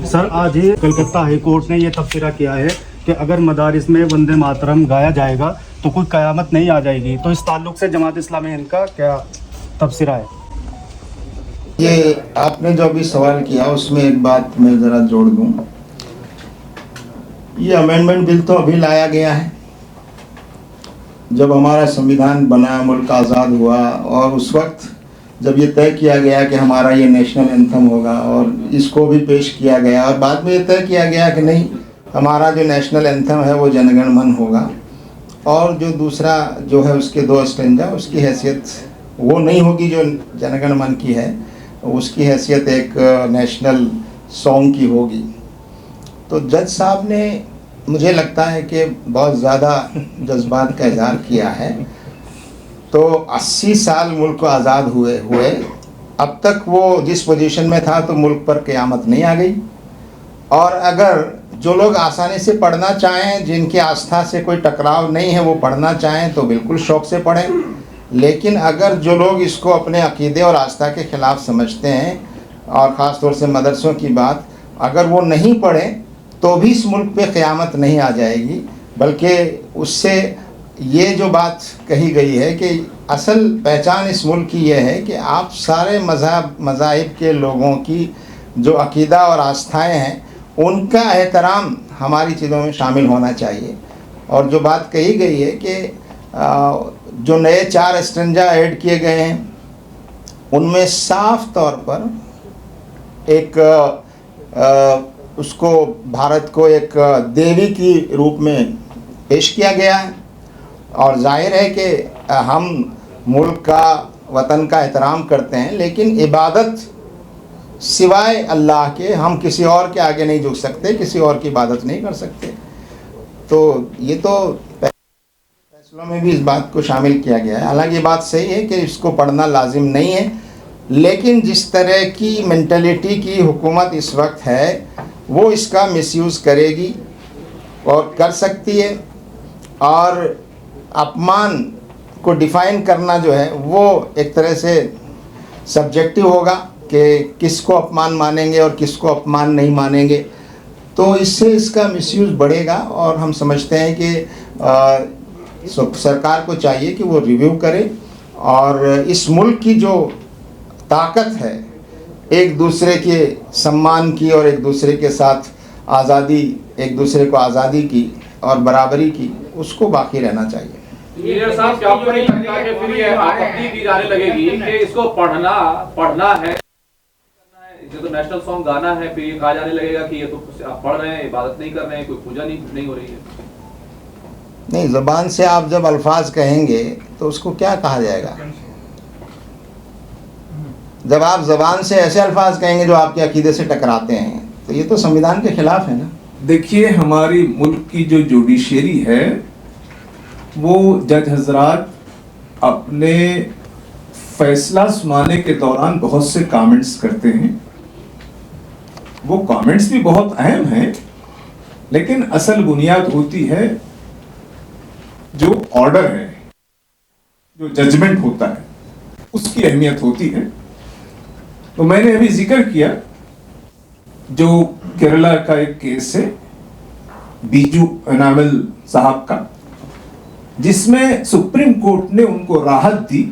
Sir आज ही Calcutta high court ने ये तबसरा किया है कि अगर मदारिस में वंदे मातरम गाया जाएगा तो कोई क़यामत नहीं आ जाएगी। तो इस ताल्लुक से जमात इस्लामी हिंद का क्या तबसरा है? ये आपने जो अभी सवाल किया उसमें एक बात मैं ज़रा जोड़ दूं। ये अमेंडमेंट बिल तो अभी लाया गया है। जब हमारा संविधान बना, मुल्क आज़ाद हुआ और उस वक्त जब ये तय किया गया कि हमारा ये नेशनल एंथम होगा और इसको भी पेश किया गया और बाद में ये तय किया गया कि नहीं, हमारा जो नेशनल एंथम है वो जनगण मन होगा और जो दूसरा जो है उसके दो स्टेंजा उसकी हैसियत वो नहीं होगी जो जनगण मन की है, उसकी हैसियत एक नेशनल सॉन्ग की होगी। तो जज साहब ने मुझे लगता है कि बहुत ज़्यादा जज्बात का इज़हार किया है। तो 80 साल मुल्क को आज़ाद हुए अब तक वो जिस पोजीशन में था तो मुल्क पर क़यामत नहीं आ गई। और अगर जो लोग आसानी से पढ़ना चाहें, जिनकी आस्था से कोई टकराव नहीं है, वो पढ़ना चाहें तो बिल्कुल शौक़ से पढ़ें। लेकिन अगर जो लोग इसको अपने अक़ीदे और आस्था के ख़िलाफ़ समझते हैं और ख़ास तौर से मदरसों की बात, अगर वो नहीं पढ़ें तो भी इस मुल्क पे क़यामत नहीं आ जाएगी। बल्कि उससे ये जो बात कही गई है कि असल पहचान इस मुल्क की ये है कि आप सारे मज़ाहिब के लोगों की जो अक़ीदा और आस्थाएं हैं उनका एहतराम हमारी चीज़ों में शामिल होना चाहिए। और जो बात कही गई है कि जो नए 4 स्टेंजा ऐड किए गए हैं उनमें साफ तौर पर एक उसको भारत को एक देवी की रूप में पेश किया गया है। और जाहिर है कि हम मुल्क का, वतन का एहतराम करते हैं, लेकिन इबादत सिवाय अल्लाह के हम किसी और के आगे नहीं झुक सकते, किसी और की इबादत नहीं कर सकते। तो ये तो फैसलों में भी इस बात को शामिल किया गया है। हालांकि ये बात सही है कि इसको पढ़ना लाजिम नहीं है, लेकिन जिस तरह की मेंटलिटी की हुकूमत इस वक्त है वो इसका मिसयूज़ करेगी और कर सकती है। और अपमान को डिफ़ाइन करना जो है वो एक तरह से सब्जेक्टिव होगा कि किसको अपमान मानेंगे और किसको अपमान नहीं मानेंगे। तो इससे इसका मिसयूज़ बढ़ेगा और हम समझते हैं कि सरकार को चाहिए कि वो रिव्यू करे और इस मुल्क की जो ताकत है एक दूसरे के सम्मान की और एक दूसरे के साथ आज़ादी, एक दूसरे को आज़ादी की और बराबरी की, उसको बाकी रहना चाहिए। इंजीनियर साहब, क्या आपको नहीं लगता कि फिर ये आपत्ति की जाने लगेगी कि इसको पढ़ना है, इसे तो नेशनल सॉन्ग गाना है, फिर ये कहा जाने लगेगा कि ये तो आप पढ़ रहे हैं, इबादत नहीं कर रहे हैं, कोई पूजा नहीं हो रही है। नहीं, ज़बान से आप जब अल्फाज कहेंगे तो उसको क्या कहा जाएगा? जब आप ज़बान से ऐसे अल्फाज कहेंगे जो आपके अकीदे से टकराते हैं तो ये तो संविधान के खिलाफ है ना। देखिए, हमारी मुल्क की जो जुडिशरी है वो जज हजरात अपने फैसला सुनाने के दौरान बहुत से कमेंट्स करते हैं। वो कमेंट्स भी बहुत अहम हैं, लेकिन असल बुनियाद होती है जो ऑर्डर है, जो जजमेंट होता है, उसकी अहमियत होती है। तो मैंने अभी जिक्र किया जो केरला का एक केस है बीजू एनामल साहब का, जिसमें सुप्रीम कोर्ट ने उनको राहत दी।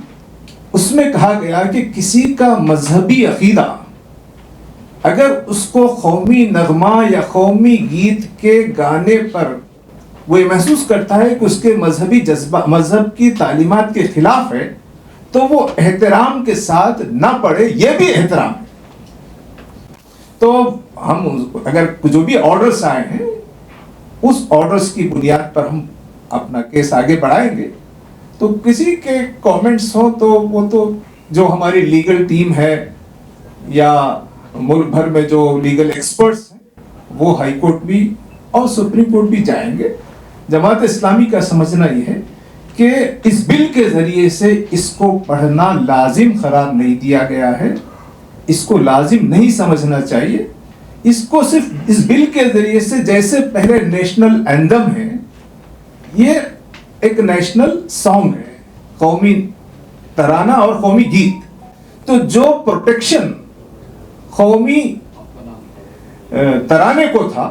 उसमें कहा गया कि किसी का मजहबी अकीदा अगर उसको कौमी नगमा या कौमी गीत के गाने पर वो महसूस करता है कि उसके मजहबी जज्बा, मजहब की तालीमात के खिलाफ है, तो वो एहतराम के साथ ना पढ़े। ये भी एहतराम है। तो हम अगर जो भी ऑर्डर्स आए हैं उस ऑर्डर्स की बुनियाद पर हम अपना केस आगे बढ़ाएंगे। तो किसी के कमेंट्स हो तो वो तो जो हमारी लीगल टीम है या मुल्क भर में जो लीगल एक्सपर्ट्स हैं वो हाई कोर्ट भी और सुप्रीम कोर्ट भी जाएंगे। जमात इस्लामी का समझना यह है कि इस बिल के जरिए से इसको पढ़ना लाजिम करार नहीं दिया गया है, इसको लाजिम नहीं समझना चाहिए। इसको सिर्फ इस बिल के जरिए से, जैसे पहले नेशनल एंथम है, ये एक नेशनल सॉन्ग है, कौमी तराना और कौमी गीत। तो जो प्रोटेक्शन कौमी तराने को था,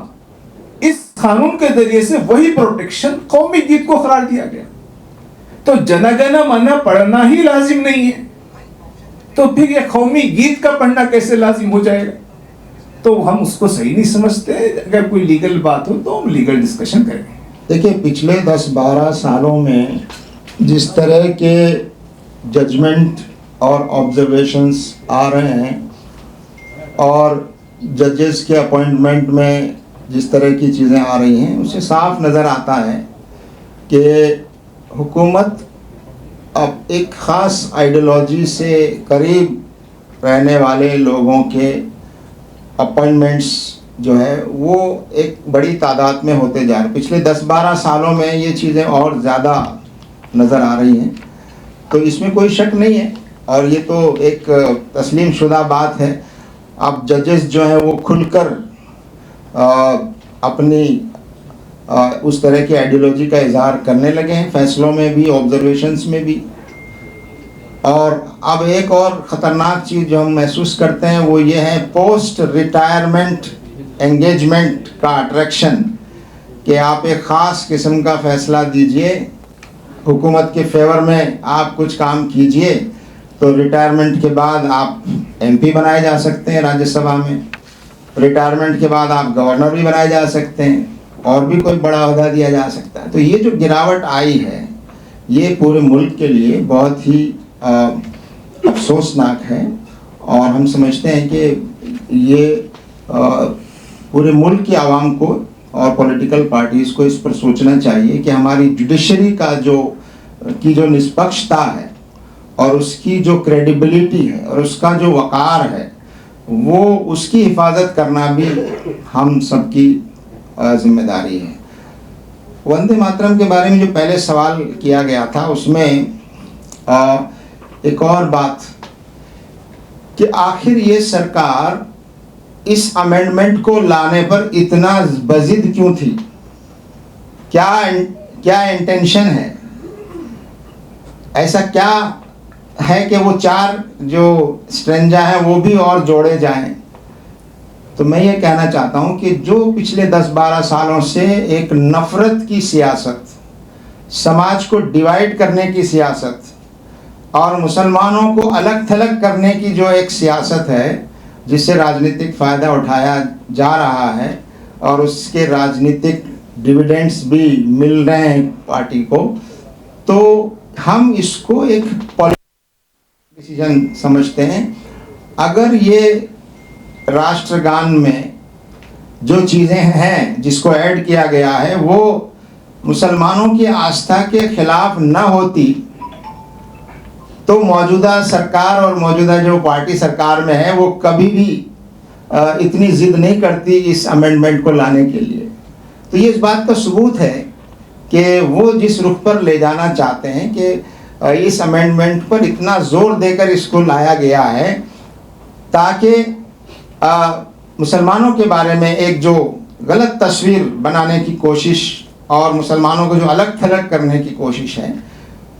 इस कानून के जरिए से वही प्रोटेक्शन कौमी गीत को करार दिया गया। तो जनगण मन पढ़ना ही लाजिम नहीं है, तो फिर ये कौमी गीत का पढ़ना कैसे लाजिम हो जाएगा? तो हम उसको सही नहीं समझते। अगर कोई लीगल बात हो तो हम लीगल डिस्कशन करेंगे। देखिए, पिछले 10-12 सालों में जिस तरह के जजमेंट और ऑब्जर्वेशंस आ रहे हैं और जजेस के अपॉइंटमेंट में जिस तरह की चीज़ें आ रही हैं, उससे साफ नज़र आता है कि हुकूमत अब एक ख़ास आइडियोलॉजी से करीब रहने वाले लोगों के अपॉइंटमेंट्स जो है वो एक बड़ी तादाद में होते जा रहे हैं। पिछले 10-12 सालों में ये चीज़ें और ज़्यादा नज़र आ रही हैं, तो इसमें कोई शक नहीं है और ये तो एक तस्लीम शुदा बात है। अब जजेस जो हैं वो खुलकर अपनी उस तरह की आइडियोलॉजी का इजहार करने लगे हैं, फैसलों में भी, ऑब्जर्वेशंस में भी। और अब एक और ख़तरनाक चीज़ जो हम महसूस करते हैं वो ये है पोस्ट रिटायरमेंट एंगेजमेंट का अट्रैक्शन, कि आप एक ख़ास किस्म का फ़ैसला दीजिए, हुकूमत के फेवर में आप कुछ काम कीजिए, तो रिटायरमेंट के बाद आप एमपी बनाए जा सकते हैं राज्यसभा में, रिटायरमेंट के बाद आप गवर्नर भी बनाए जा सकते हैं और भी कोई बड़ा ओहदा दिया जा सकता है। तो ये जो गिरावट आई है ये पूरे मुल्क के लिए बहुत ही अफसोसनाक है और हम समझते हैं कि ये पूरे मुल्क की आवाम को और पॉलिटिकल पार्टीज़ को इस पर सोचना चाहिए कि हमारी जुडिशरी का जो निष्पक्षता है और उसकी जो क्रेडिबिलिटी है और उसका जो वक़ार है, वो उसकी हिफाजत करना भी हम सबकी जिम्मेदारी है। वंदे मातरम के बारे में जो पहले सवाल किया गया था उसमें एक और बात कि आखिर ये सरकार इस अमेंडमेंट को लाने पर इतना बजिद क्यों थी? क्या इंटेंशन है? ऐसा क्या है कि वो 4 जो स्ट्रेंजा हैं वो भी और जोड़े जाएं? तो मैं ये कहना चाहता हूँ कि जो पिछले 10-12 सालों से एक नफ़रत की सियासत, समाज को डिवाइड करने की सियासत और मुसलमानों को अलग थलग करने की जो एक सियासत है, जिससे राजनीतिक फ़ायदा उठाया जा रहा है और उसके राजनीतिक डिविडेंड्स भी मिल रहे हैं पार्टी को, तो हम इसको एक पॉलिटिकल डिसीजन समझते हैं। अगर ये राष्ट्रगान में जो चीज़ें हैं जिसको ऐड किया गया है वो मुसलमानों की आस्था के खिलाफ न होती, तो मौजूदा सरकार और मौजूदा जो पार्टी सरकार में है वो कभी भी इतनी ज़िद नहीं करती इस अमेंडमेंट को लाने के लिए। तो ये इस बात का सबूत है कि वो जिस रुख पर ले जाना चाहते हैं कि इस अमेंडमेंट पर इतना ज़ोर देकर इसको लाया गया है ताकि मुसलमानों के बारे में एक जो गलत तस्वीर बनाने की कोशिश और मुसलमानों को जो अलग थलग करने की कोशिश है,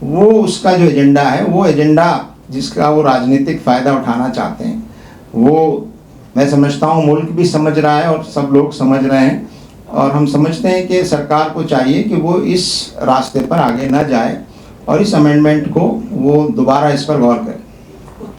वो उसका जो एजेंडा है, वो एजेंडा जिसका वो राजनीतिक फ़ायदा उठाना चाहते हैं, वो मैं समझता हूँ मुल्क भी समझ रहा है और सब लोग समझ रहे हैं। और हम समझते हैं कि सरकार को चाहिए कि वो इस रास्ते पर आगे ना जाए और इस अमेंडमेंट को वो दोबारा इस पर गौर करे।